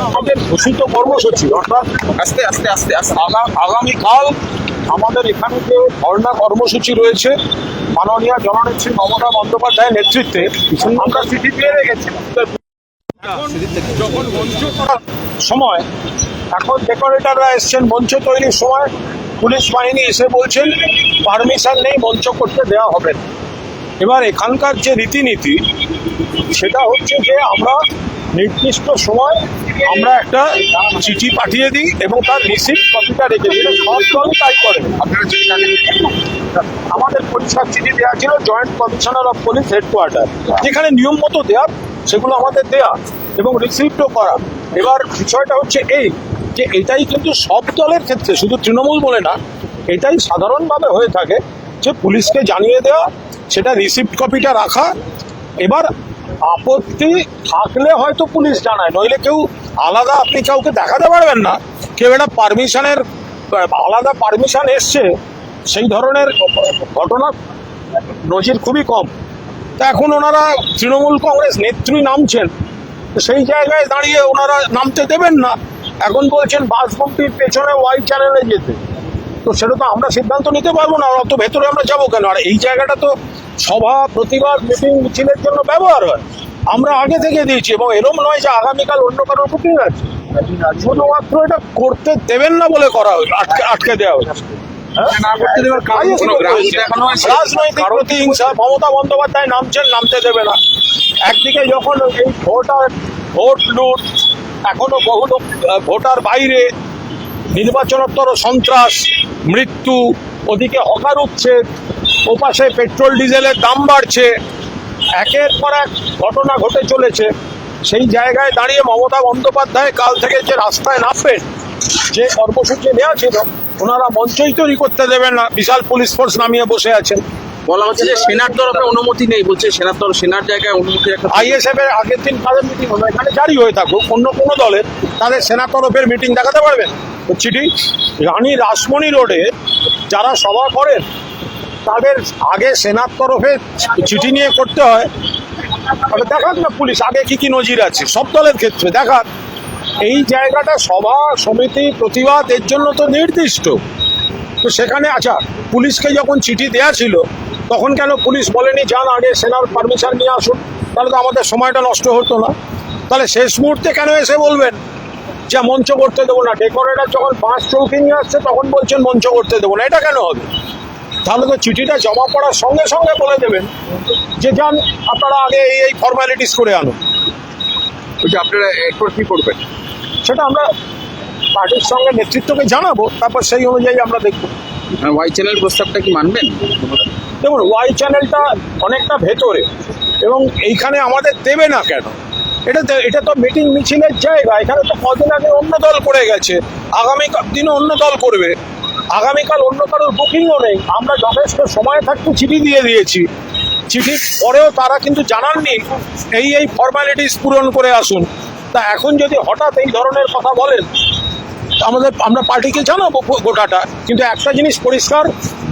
আমাদের ঘোষিত কর্মসূচি অর্থাৎ আস্তে আস্তে আস্তে আস্তে আগামীকাল আমাদের এখানে যে ধর্ণা কর্মসূচি রয়েছে মাননীয় জননেত্রী মমতা বন্দ্যোপাধ্যায়ের নেতৃত্বে আমরা চিঠি পেয়ে রেখেছিলাম। এখন যখন মঞ্চ করার সময় এখন ডেকোরেটররা এসছেন মঞ্চ তৈরির সময় পুলিশ বাহিনী এসে বলছেন পারমিশন নেই, মঞ্চ করতে দেওয়া হবে না। এবার এখানকার যে রীতিনীতি সেটা হচ্ছে যে আমরা নির্দিষ্ট সময় আমরা একটা চিঠি পাঠিয়ে দিই এবং তার রিসিপ্ট কপিটা রেখে দিই। সব দলই তাই করে। আপনারা চিঠি কাটে আমাদের পরিষ্কার চিঠি দেওয়া ছিল joint commissioner of police headquarter, যেখানে নিয়ম মতো দেওয়া সেগুলো আমাদের দেয়া এবং রিসিপ্টও করা। এবার বিষয়টা হচ্ছে এই যে এটাই কিন্তু সব দলের ক্ষেত্রে, শুধু তৃণমূল বলে না, এটাই সাধারণভাবে হয়ে থাকে যে পুলিশকে জানিয়ে দেওয়া, সেটা রিসিপ্ট কপিটা রাখা। এবার আপত্তি থাকলে হয়তো পুলিশ জানায়, নইলে কেউ আলাদা আপনি কাউকে দেখাতে পারবেন না কেউ একটা পারমিশনের আলাদা পারমিশন এসছে, সেই ধরনের ঘটনা নজির খুবই কম। তা এখন ওনারা তৃণমূল কংগ্রেস নেত্রী নামছেন, সেই জায়গায় দাঁড়িয়ে ওনারা নামতে দেবেন না, এখন বলছেন বাসপট্টির পেছনে ওয়াই চ্যানেলে যেতে। তো সেটা তো আমরা সিদ্ধান্ত নিতে পারবো না, অত ভেতরে আমরা যাবো কেন? আর এই জায়গাটা তো সভা প্রতিবাদ মিটিং মিছিলের জন্য ব্যবহার হয়, আমরা আগে থেকে দিয়েছি। এবং এরম নয় যে আগামীকাল অন্য কারোর বুকিং আছে, শুধুমাত্র এটা করতে দেবেন না বলে করা হয়েছে, আটকে দেওয়া হয়েছে। না করতে দেওয়ার কারণ কোনো গ্রাউন্ড দেখানো হয়েছে? রাজনৈতিক প্রতিহিংসা, মমতা বন্দ্যোপাধ্যায় নামছেন, নামতে দেবে না। একদিকে যখন এই ভোট লুট, এখনো বহু লোক ভোটার বাইরে, নির্বাচনোত্তর সন্ত্রাস, মৃত্যু, ওদিকে হকার উচ্ছেদ, ওপাশে পেট্রোল ডিজেলের দাম বাড়ছে, একের পর এক ঘটনা ঘটে চলেছে। সেই জায়গায় দাঁড়িয়ে মমতা বন্দ্যোপাধ্যায় কাল থেকে যে রাস্তায় নামবেন, যে কর্মসূচি নেওয়া ছিল, ওনারা মঞ্চই তৈরি করতে দেবেন না, বিশাল পুলিশ ফোর্স নামিয়ে বসে আছেন। বলা হচ্ছে যে সেনার তরফে অনুমতি নেই, বলছে সেনার জায়গায় অনুমতি একটা আইএসএফ এর আগের দিন কাদের মিটিং হলো, এখানে জারি হয়ে থাকুক, অন্য কোনো দলের তাদের সেনা তরফের মিটিং দেখাতে পারবেন চিঠি। রানী রাসমণি রোডে যারা সভা করেন তাদের আগে সেনার তরফে চিঠি নিয়ে করতে হয়, দেখাক না পুলিশ আগে কি কি নজির আছে, সব দলের ক্ষেত্রে দেখাক। এই জায়গাটা সভা সমিতি প্রতিবাদ এর জন্য তো নির্দিষ্ট। তো সেখানে আচ্ছা, পুলিশকে যখন চিঠি দেওয়া ছিল তখন কেন পুলিশ বলেনি যান আগে সেনার পারমিশন নিয়ে আসুন? তাহলে তো আমাদের সময়টা নষ্ট হতো না। তাহলে শেষ মুহূর্তে কেন এসে বলবেন যে মঞ্চ করতে দেবো না? ডেকোরেটর যখন 5 চৌকি নিয়ে আসছে তখন বলছেন মঞ্চ করতে দেবো না, এটা কেন হবে? তাহলে তো চিঠিটা জমা পড়ার সঙ্গে সঙ্গে বলে দেবেন যে যান আপনারা আগে এই ফর্মালিটিস করে আনুন। বলছে আপনারা এরপর কি করবেন? সেটা আমরা পার্টির সঙ্গে নেতৃত্বকে জানাবো, তারপর সেই অনুযায়ী আমরা দেখবো। ওয়াই চ্যানেল প্রস্তাবটা কি মানবেন? দেখুন, ওয়াই চ্যানেলটা অনেকটা ভেতরে এবং এইখানে আমাদের দেবে না কেন? এটা তো মিটিং মিছিলের জায়গা, এখানে তো কদিন আগে অন্য দল করে গেছে, আগামী দিনে অন্য দল করবে, আগামীকাল অন্য কারোর বুকিংও নেই। আমরা যথেষ্ট সময় থাকতে চিঠি দিয়ে দিয়েছি, চিঠির পরেও তারা কিন্তু জানাননি এই ফর্মালিটিস পূরণ করে আসুন। তা এখন যদি হঠাৎ এই ধরনের কথা বলেন, আমরা পার্টিকে জানাবো গোটাটা। কিন্তু একটা জিনিস পরিষ্কার,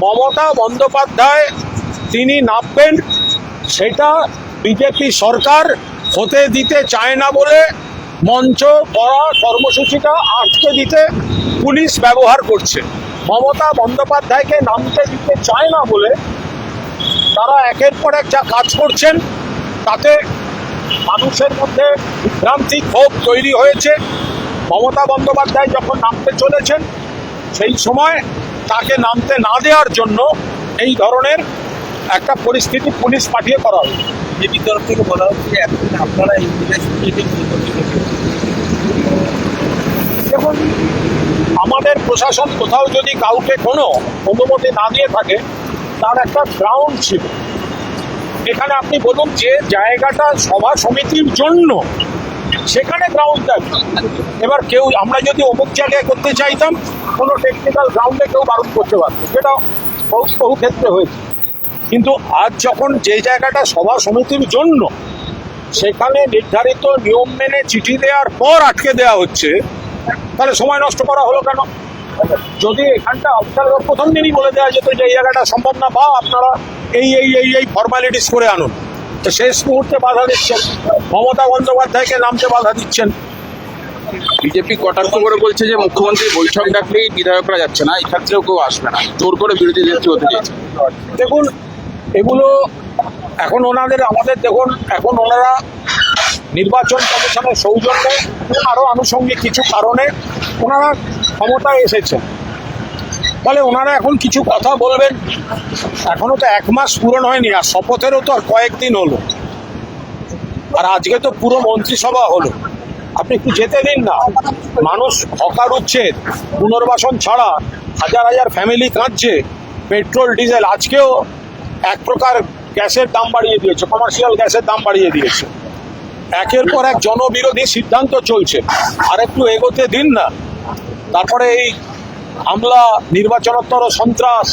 মমতা বন্দ্যোপাধ্যায় তিনি নামবেন, সেটা বিজেপি সরকার হতে দিতে চায় না বলে মঞ্চ করা কর্মসূচিটা আটকে দিতে পুলিশ ব্যবহার করছে। মমতা বন্দ্যোপাধ্যায়কে নামতে দিতে চায় না বলে তারা একের পর এক যা কাজ করছেন, তাতে মানুষের মধ্যে বিভ্রান্তি, ক্ষোভ তৈরি হয়েছে। মমতা বন্দ্যোপাধ্যায় যখন নামতে চলেছেন সেই সময় তাকে নামতে না দেওয়ার জন্য এই ধরনের একটা পরিস্থিতি পুলিশ পাঠিয়ে করা হবে। বিজেপির তরফ থেকে বলা হচ্ছে আপনারা এই দেখুন, আমাদের প্রশাসন কোথাও যদি কাউকে কোনো অনুমতি না দিয়ে থাকে, তার একটা গ্রাউন্ড ছিল। এখানে আপনি বলুন যে জায়গাটা সভা সমিতির জন্য, সেখানে গ্রাউন্ড আছে। এবার কেউ আমরা যদি অমুক জায়গায় করতে চাইতাম, কোনো টেকনিক্যাল গ্রাউন্ডে কেউ বারণ করতে পারত, যেটা বহু ক্ষেত্রে হয়েছে। কিন্তু আজ যখন যে জায়গাটা সভা সমিতির জন্য, সেখানে নির্ধারিত নিয়ম মেনে চিঠি দেওয়ার পর আটকে দেওয়া হচ্ছে, তাহলে সময় নষ্ট করা হলো কেন? যদি এখানটা আপনারা প্রথম দিনই বলে দেওয়া যেত যে এই জায়গাটা সম্ভব না, বা আপনারা এই ফর্মালিটিস করে আনুন, তো শেষ মুহূর্তে বাধা দিচ্ছেন, মমতা বন্দ্যোপাধ্যায়কে নামতে বাধা দিচ্ছেন। বিজেপি কটাক্ষ করে বলছে যে মুখ্যমন্ত্রী বৈঠক ডাকলেই বিধায়করা যাচ্ছে না, এই ক্ষেত্রেও কেউ আসবে না, জোর করে বিরোধী নেত্রী হতে চাইছে। দেখুন, এগুলো এখন আমাদের দেখুন, এখন ওনারা নির্বাচন কমিশনের সৌজন্যে আরো আনুষঙ্গিক কিছু কারণে ওনারা ক্ষমতায় এসেছেন, ফলে ওনারা এখন কিছু কথা বলবেন। এখনো তো 1 মাস পূরণ হয়নি, আর শপথেরও তো আর কয়েকদিন হলো, আর আজকে তো পুরো মন্ত্রিসভা হলো। আপনি একটু যেতে দিন না। মানুষ হকার উচ্ছেদ, পুনর্বাসন ছাড়া হাজার হাজার ফ্যামিলি কাঁদছে। পেট্রোল ডিজেল আজকেও এক প্রকার গ্যাসের দাম বাড়িয়ে দিয়েছে, কমার্শিয়াল গ্যাসের দাম বাড়িয়ে দিয়েছে। একের পর এক জনবিরোধী সিদ্ধান্ত চলছে, আর একটু এগোতে দিন না। তারপরে এই হামলা, নির্বাচনোত্তর সন্ত্রাস,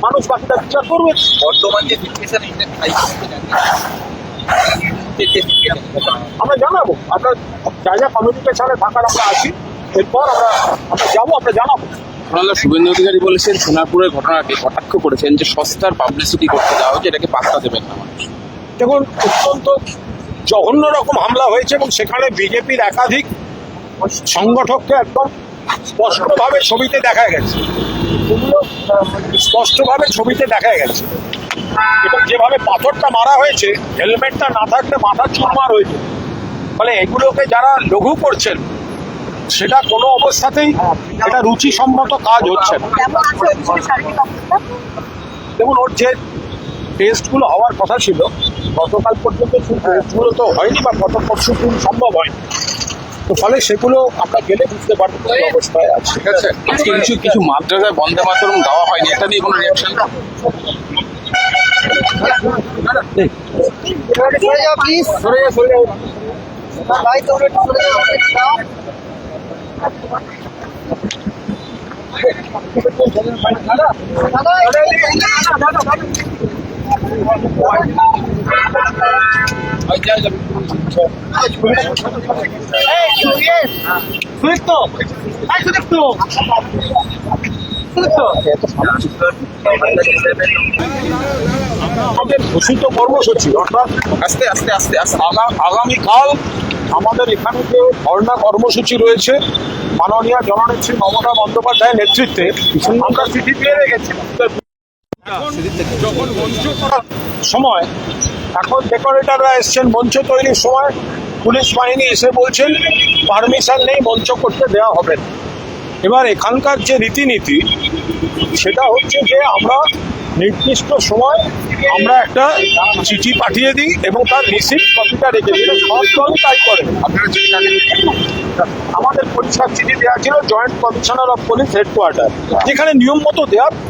মানুষ বাকিটা বিচার করবে। বর্তমান যে সিচুয়েশন আমরা জানাবো, আপনার যা যা কমিউনিকেশনে থাকার আমরা আছি, এরপর আমরা যাবো, আমরা জানাবো। আপনারা শুভেন্দু অধিকারী বলেছেন সোনারপুরের ঘটনাকে কটাক্ষ করেছেন যে সস্তার পাবলিসিটি করতে দেওয়া হচ্ছে, এটাকে পাত্তা দেবেন না মানুষ। দেখুন, অত্যন্ত জঘন্য রকম হামলা হয়েছে এবং সেখানে বিজেপির একাধিক সংগঠককে একদম স্পষ্টভাবে ছবিতে দেখা গেছে। এগুলো স্পষ্টভাবে ছবিতে দেখা গেছে, এবং যেভাবে পাথরটা মারা হয়েছে, হেলমেটটা না থাকলে মাথা চুরমার হয়েছে। ফলে এগুলোকে যারা লঘু করছেন, সেটা কোনো অবস্থাতেই এটা রুচিসম্মত কাজ হচ্ছে না। দেখুন, ওর যে টেস্টগুলো হওয়ার কথা ছিল গতকাল পর্যন্ত, সেই টেস্টগুলো তো হয়নি, বা গত পরশু দিন সম্ভব হয়নি। তো ফলে সেগুলো আমরা গেলে বুঝতে পারবো কি অবস্থায় আছে। ঠিক আছে, আজকে কিছু কিছু মাদ্রাসায় বন্দে মাতরম গাওয়া হয়নি, এটা নিয়ে কোনো রিয়াকশন? আমাদের ঘোষিত কর্মসূচি অর্থাৎ আস্তে আস্তে আস্তে আস্তে আগামীকাল আমাদের এখানে যে ধর্ণা কর্মসূচি রয়েছে, মাননীয় জননেত্রী মমতা বন্দ্যোপাধ্যায়ের নেতৃত্বে আমরা চিঠি পেয়ে রেখেছি। যখন মঞ্চ করার সময়, এখন ডেকোরেটররা এসছেন মঞ্চ তৈরির সময়, পুলিশ বাহিনী এসে বলছেন পারমিশন নেই, মঞ্চ করতে দেওয়া হবে না। এবার এখানকার যে রীতিনীতি, সেটা হচ্ছে যে আমরা নির্দিষ্ট সময় আমরা একটা চিঠি পাঠিয়ে দিই এবং তার রিসিপ্ট কপিটা রেখে দিই। সব দলই তাই করে। আপনারা চিঠি কাটেন? আমাদের পরিষ্কার চিঠি দেওয়া ছিল joint commissioner of police headquarter, যেখানে নিয়ম মতো দেওয়া